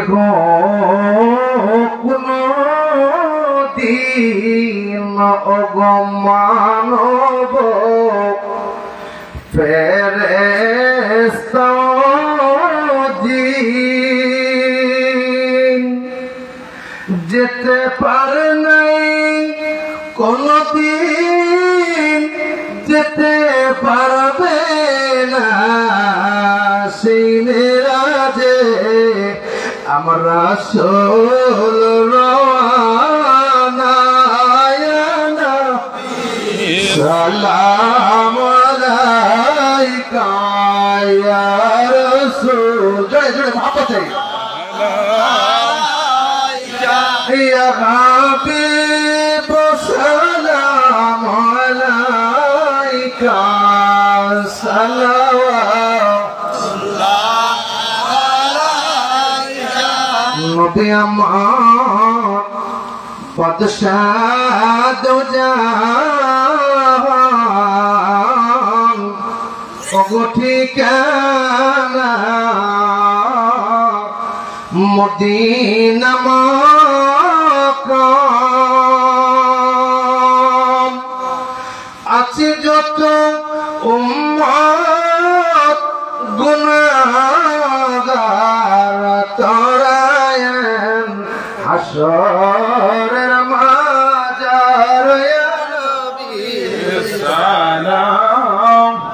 গো কোনো দিন অগমানব ফেরেশতা জিন যেতে পারে নাই কোনদিন যেতে পারবে না সেই মেরাজে আমরা রাসূল রওয়ানা সালাম আলাইকা ইয়া রাসূল জয় জয় মোহাম্মদ ইয়া হাবিব সালাম আলাইকা সালাওয়াতুল্লাহ আলাইকা নবী আমার বাদশাহ দো জাহান ওগো ঠিকানা মদিনা মাকাম আছে যত